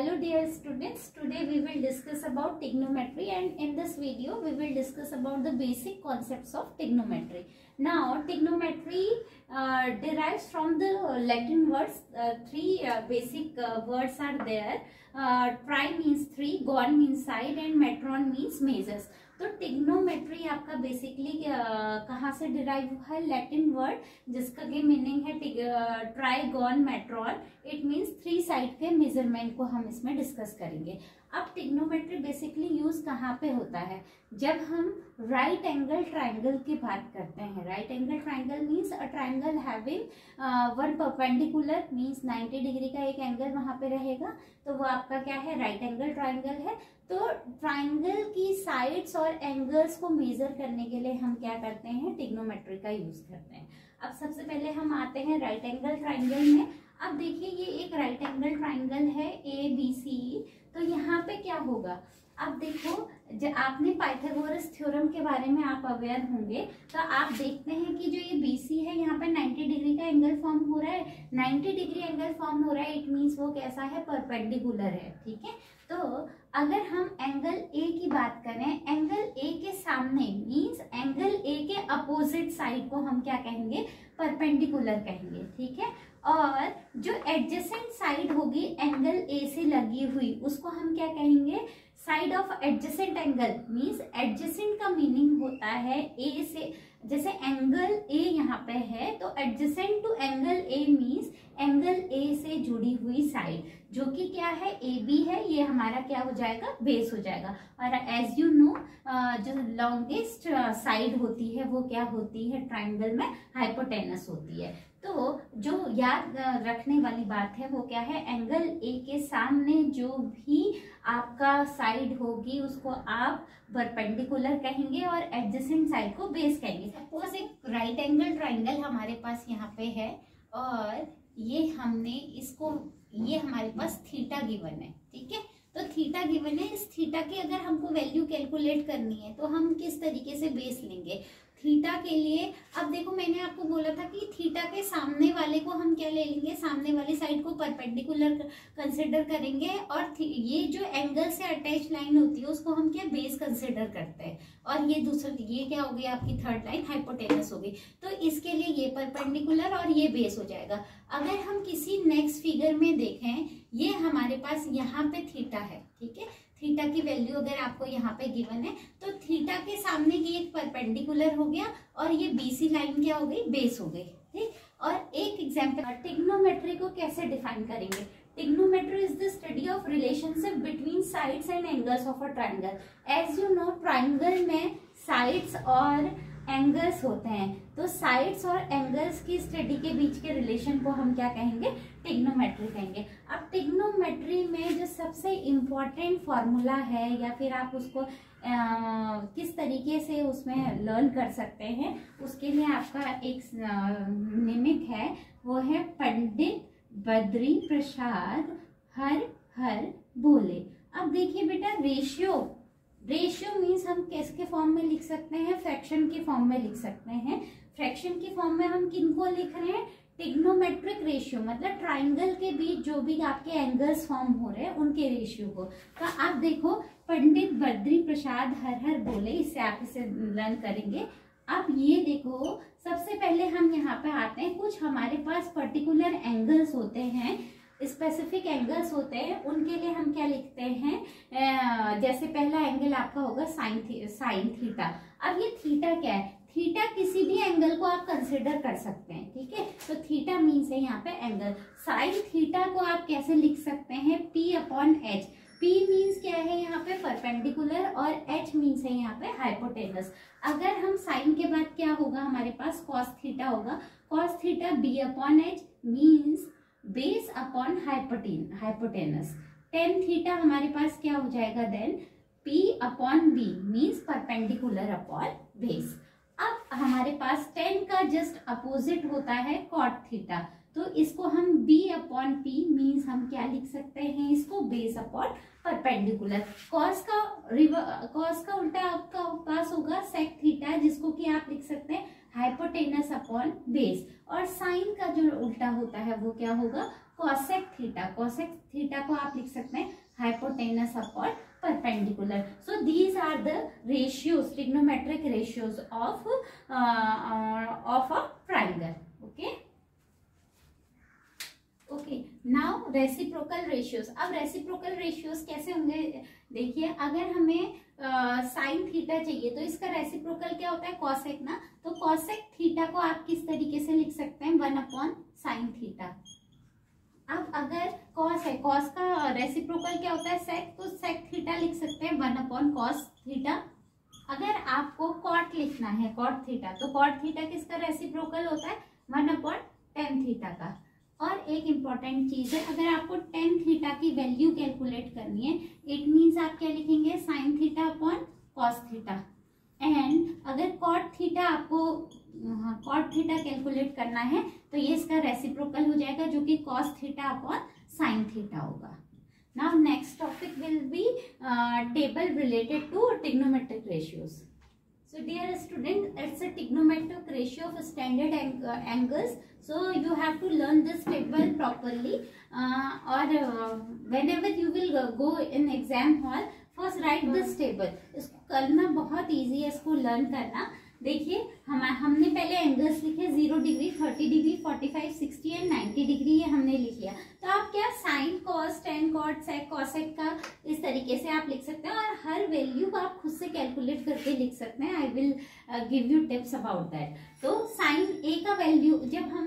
Hello dear students, today we will discuss about trigonometry, and in this video we will discuss about the basic concepts of trigonometry. Now trigonometry derives from the Latin words. Three basic words are there. Tri means three, gon means side and metron means measures. तो trigonometry आपका basically कहाँ से derive हुआ है? Latin word जिसका की meaning है trigon metron. It means three side के मेजरमेंट को हम इसमें डिस्कस करेंगे. अब टिग्नोमेट्री बेसिकली यूज कहाँ पे होता है? जब हम राइट एंगल ट्राइंगल की बात करते हैं. Right angle triangle means a triangle having one perpendicular means 90 degree का एक एंगल वहां पे रहेगा, तो वो आपका क्या है? राइट एंगल ट्राइंगल है. तो ट्राइंगल की साइड्स और एंगल्स को मेजर करने के लिए हम क्या करते हैं? टिग्नोमेट्री का यूज करते हैं. अब सबसे पहले हम आते हैं राइट एंगल ट्राइंगल में. अब देखिए ये एक राइट एंगल ट्राइंगल है ABC. तो यहाँ पे क्या होगा? अब देखो, जब आपने पाइथागोरस थ्योरम के बारे में आप अवेयर होंगे, तो आप देखते हैं कि जो ये BC है यहाँ पे 90 डिग्री का एंगल फॉर्म हो रहा है. 90 डिग्री एंगल फॉर्म हो रहा है, इट मीन्स वो कैसा है? परपेंडिकुलर है. ठीक है. तो अगर हम एंगल A की बात करें, एंगल A के सामने मींस एंगल A के अपोजिट साइड को हम क्या कहेंगे? परपेंडिकुलर कहेंगे. ठीक है. और जो एडजेसेंट साइड होगी एंगल A से लगी हुई, उसको हम क्या कहेंगे? Side of adjacent angle. Means adjacent का मीनिंग होता है A से, जैसे एंगल A यहाँ पे है तो adjacent to angle A means angle A से जुड़ी हुई साइड, जो कि क्या है? AB है. ये हमारा क्या हो जाएगा? बेस हो जाएगा. और एज यू नो जो लॉन्गेस्ट साइड होती है वो क्या होती है? ट्राइंगल में हाइपोटेनस होती है. तो जो याद रखने वाली बात है वो क्या है? एंगल A के सामने जो भी आपका साइड होगी उसको आप परपेंडिकुलर कहेंगे और एडजेसेंट साइड को बेस कहेंगे. सपोज एक राइट एंगल ट्राइंगल हमारे पास यहाँ पे है और ये हमने इसको, ये हमारे पास थीटा गिवन है. ठीक है. तो थीटा गिवन है. इस थीटा की अगर हमको वैल्यू कैलकुलेट करनी है तो हम किस तरीके से बेस लेंगे थीटा के लिए? अब देखो, मैंने आपको बोला था कि थीटा के सामने वाले को हम क्या ले लेंगे? सामने वाली साइड को परपेंडिकुलर कंसिडर करेंगे, और ये जो एंगल से अटैच लाइन होती है उसको हम क्या? बेस कंसिडर करते हैं. और ये दूसरा, ये क्या हो गई? आपकी थर्ड लाइन हाइपोटेनस हो गई. तो इसके लिए ये परपेंडिकुलर और ये बेस हो जाएगा. अगर हम किसी नेक्स्ट फिगर में देखें, ये हमारे पास यहाँ पे थीटा है. ठीक है. थीटा की वैल्यू अगर आपको यहाँ पे गिवन है तो थीटा के सामने ये एक परपेंडिकुलर हो गया और ये BC लाइन क्या हो गई? बेस हो गई. ठीक. और एक एग्जांपल, ट्रिग्नोमेट्री को कैसे डिफाइन करेंगे? Trigonometry is the study of relationship between sides and angles of a triangle. As you know, triangle में sides और एंगल्स होते हैं. तो साइड्स और एंगल्स की स्टडी के बीच के रिलेशन को हम क्या कहेंगे? टिग्नोमेट्री कहेंगे. अब टिग्नोमेट्री में जो सबसे इम्पोर्टेंट फॉर्मूला है, या फिर आप उसको किस तरीके से उसमें लर्न कर सकते हैं, उसके लिए आपका एक मिमिक है, वो है पंडित बद्री प्रसाद हर हर बोले. अब देखिए बेटा, रेशियो मीन्स हम किसके फॉर्म में लिख सकते हैं? फ्रैक्शन के फॉर्म में लिख सकते हैं. फ्रैक्शन के फॉर्म में हम किनको लिख रहे हैं? टिग्नोमेट्रिक रेशियो, मतलब ट्राइंगल के बीच जो भी आपके एंगल्स फॉर्म हो रहे हैं उनके रेशियो को. तो आप देखो, पंडित बद्री प्रसाद हर हर बोले, इससे आप इसे लर्न करेंगे. अब ये देखो, सबसे पहले हम यहाँ पे आते हैं. कुछ हमारे पास पर्टिकुलर एंगल्स होते हैं, स्पेसिफिक एंगल्स होते हैं, उनके लिए हम क्या लिखते हैं? जैसे पहला एंगल आपका होगा साइन थीटा. अब ये थीटा क्या है? थीटा किसी भी एंगल को आप कंसिडर कर सकते हैं. ठीक है. तो थीटा मीन्स है यहाँ पे एंगल. साइन थीटा को आप कैसे लिख सकते हैं? P/H. P मीन्स क्या है यहाँ पे? परपेंडिकुलर, और H मीन्स है यहाँ पे हाइपोटेनस. अगर हम साइन के बाद क्या होगा हमारे पास? कॉस थीटा होगा. Cos theta B/H means base upon hypotenuse. Tan theta हमारे पास क्या हो जाएगा? Then P/B means perpendicular upon base. अब हमारे पास टेन का जस्ट अपोजिट होता है कॉट थीटा, तो इसको हम B/P मीन्स हम क्या लिख सकते हैं? इसको बेस अपॉन परपेंडिकुलर. कॉस का उल्टा आपका पास होगा सेक थीटा, जिसको कि आप लिख सकते हैं हाइपोटेनस अपॉन बेस. और साइन का जो उल्टा होता है वो क्या होगा? Cosec theta. कॉसेक थीटा को आप लिख सकते हैं hypotenuse upon perpendicular. So these are the ratios, trigonometric ratios of a triangle. Okay, now reciprocal ratios. अब रेसिप्रोकल रेशियोज कैसे होंगे? देखिए, अगर हमें साइन थीटा चाहिए तो इसका रेसिप्रोकल क्या होता है? कॉसेक ना. तो कॉसेक थीटा को आप किस तरीके से लिख सकते हैं? 1 अपॉन साइन थीटा. अब अगर कॉस है, कॉस का रेसिप्रोकल क्या होता है? सेक. तो सेक थीटा लिख सकते हैं 1 अपॉन कॉस थीटा. अगर आपको कॉट लिखना है, कॉट थीटा, तो कॉट थीटा किसका रेसिप्रोकल होता है? 1 अपॉन टेन थीटा का. और एक इम्पॉर्टेंट चीज है, अगर आपको टेन थीटा की वैल्यू कैलकुलेट करनी है, इट मीन्स आप क्या लिखेंगे? Sine theta upon cos theta. And अगर कॉट थीटा आपको कॉट थीटा कैलकुलेट करना है तो ये इसका रेसिप्रोकल हो जाएगा, जो कि cos theta upon sine theta होगा. Now next topic will be table related to trigonometric ratios. So dear student, it's a trigonometric ratio of standard angles. So you have to learn this table properly. Or whenever you will go in exam hall, first write this table. इसको करना बहुत easy है, इसको learn करना. देखिए, हमने पहले angles लिखे 0 डिग्री, 30 डिग्री, 45, 60 एंड 90 डिग्री, ये हमने लिख लिया. तो आप क्या साइन, कॉस, टेन, कॉट, सेक, कॉसेक का इस तरीके से आप लिख सकते हैं और हर वैल्यू को आप खुद से कैलकुलेट करके लिख सकते हैं. I will give you tips about that. तो साइन ए का वैल्यू, जब हम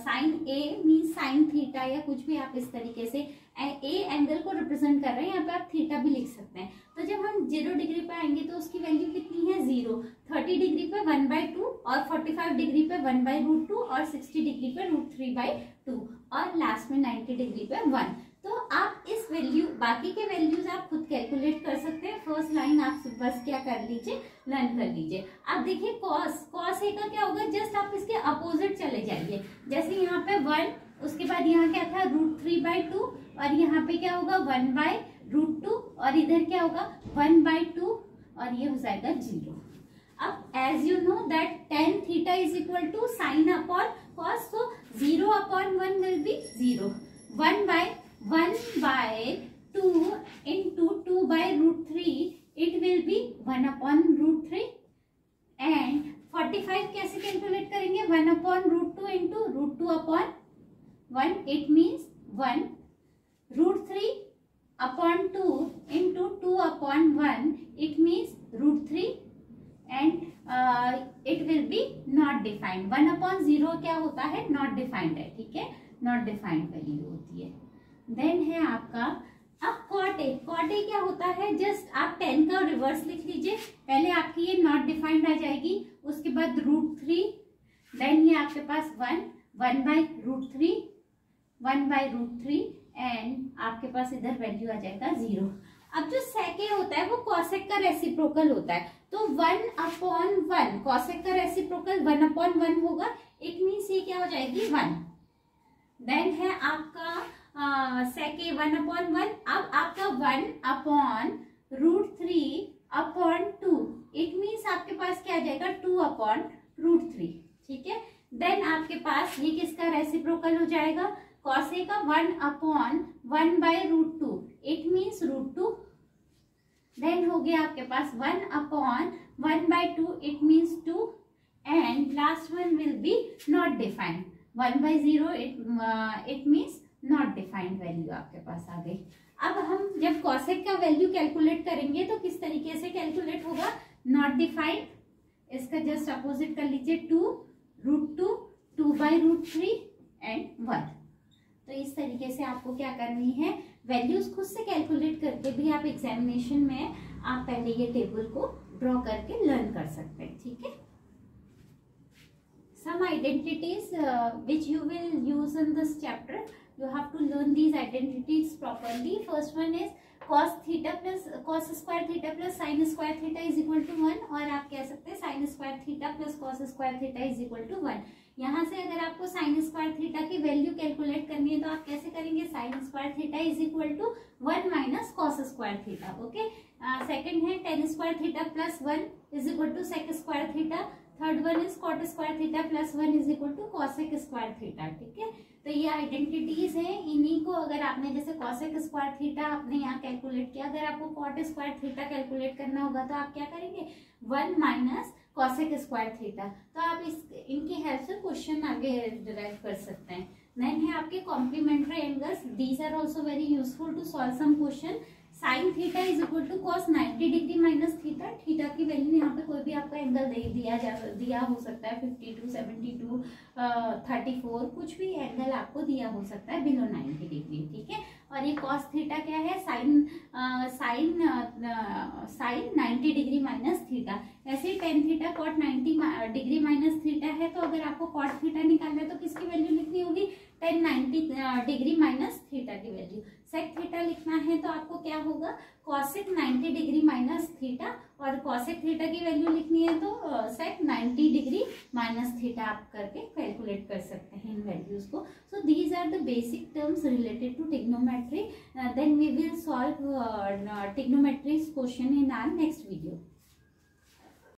साइन ए मीन साइन थीटा या कुछ भी आप इस तरीके से ए एंगल को रिप्रेजेंट कर रहे हैं, यहाँ पे आप थीटा भी लिख सकते हैं. तो जब हम 0 डिग्री पे आएंगे तो उसकी वैल्यू कितनी है? 0. 30 डिग्री पे 1/2 और 45 डिग्री पे 1/√2 और 60 डिग्री पे √3/2 और लास्ट में 90 डिग्री पे 1. तो आप इस वैल्यू, बाकी के वैल्यूज आप खुद कैलकुलेट कर सकते हैं. फर्स्ट लाइन आप बस क्या कर लीजिए, लर्न कर लीजिए. अब देखिए कॉस ए का क्या होगा? जस्ट आप इसके अपोजिट चले जाइए. जैसे यहाँ पे 1, उसके बाद यहाँ क्या था? √3/2 और यहाँ पे क्या होगा? 1/√2 और इधर क्या होगा? 1/2 और ये हो जाएगा 0. अब as you know that tan theta is equal to sine upon cos, so 0 upon 1 will be 0. 1/2 into 2/√3 it will be 1 upon √3. and 45 कैसे कैलकुलेट करेंगे? 1 upon √2 into √2 upon 1, it means 1. √3 upon 2 into 2 upon 1, it means √3. and it will be not defined. 1 upon 0 क्या होता है? not defined है. ठीक है, not defined value होती है. देन है आपका अब कॉट ए. कॉट ए क्या होता है? जस्ट आप 10 का रिवर्स लिख लीजिए. पहले आपकी ये नॉट डिफाइंड आ जाएगी, उसके बाद √3, देन ये आपके पास 1/√3, 1/√3 एंड आपके पास इधर वैल्यू आ जाएगा 0. अब जो सेक ए होता है वो कॉसेक का रेसिप्रोकल होता है. तो 1 अपॉन 1, कॉसेक का रेसिप्रोकल 1 अपॉन 1 होगा. इट मीन्स ये क्या हो जाएगी? 1. देन है आपका सेक ए 1 अपॉन 1. अब आपका 1 अपॉन √3 अपॉन 2, इट मीन्स आपके पास क्या आ जाएगा? 2 अपॉन √3. ठीक है. देन आपके पास ये किसका रेसिप्रोकल हो जाएगा? कॉस ए का 1 अपॉन 1/√2, इट मीन्स √2. देन हो गया आपके पास 1 upon 1/2, it means 2. And last one will be not defined. 1/0 it means not defined value आपके पास आ गई. अब हम जब कॉसेक का वैल्यू कैलकुलेट करेंगे तो किस तरीके से कैलकुलेट होगा? नॉट डिफाइंड, इसका जस्ट अपोजिट कर लीजिए 2, √2, 2/√3 एंड 1. तो इस तरीके से आपको क्या करनी है? वैल्यूज खुद से कैलकुलेट करके भी आप एग्जामिनेशन में आप पहले ये टेबल को ड्रॉ करके लर्न कर सकते हैं. ठीक है. Some identities which you will use in this chapter. You have to learn these identities properly. First one is cos theta plus cos square theta plus sin square theta is equal to 1. और आप कह सकते हैं sin square theta plus cos square theta is equal to 1. यहाँ से अगर आपको sin square theta की वैल्यू कैलकुलेट करनी है तो आप कैसे करेंगे? sin square theta is equal to 1 minus cos square theta. Okay. Second है tan square theta plus 1 is equal to sec square theta. Third one is cot square theta plus 1 is equal to cosec square theta. ठीक है. तो ये identities हैं, इन्हीं को अगर आपने जैसे कॉसेक स्क्वायर थीटा आपने यहाँ कैलकुलेट किया, अगर आपको कॉट स्क्वायर थीटा कैलकुलेट करना होगा तो आप क्या करेंगे 1 माइनस कॉसेक स्क्वायर थीटा। तो आप इनकी हेल्प से क्वेश्चन आगे डिराइव कर सकते हैं। देन है आपके complementary angles, these are also very useful to solve some question. Sine theta is equal to cos 90 degree minus theta. Theta की वैल्यू यहाँ पे कोई भी आपका एंगल दिया हो सकता है, 52, 72, 34, कुछ भी एंगल आपको दिया हो सकता है बिलो 90 डिग्री, ठीक है। और ये कॉस थीटा क्या है, साइन 90 डिग्री माइनस थीटा। ऐसे ही tan theta cot 90 degree minus theta है, तो अगर आपको कॉट थीटा निकालना है तो किसकी वैल्यू लिखनी होगी, टेन 90 डिग्री माइनस थीटा की वैल्यू। सेक थीटा लिखना है तो आपको क्या होगा, कॉसेक 90 डिग्री माइनस थीटा, और कॉसेक थीटा की वैल्यू लिखनी है तो सेक 90 डिग्री माइनस थीटा आप करके कैलकुलेट कर सकते हैं इन वैल्यूज को। So these are the basic terms related to trigonometry. Then we will solve trigonometry question in our next video.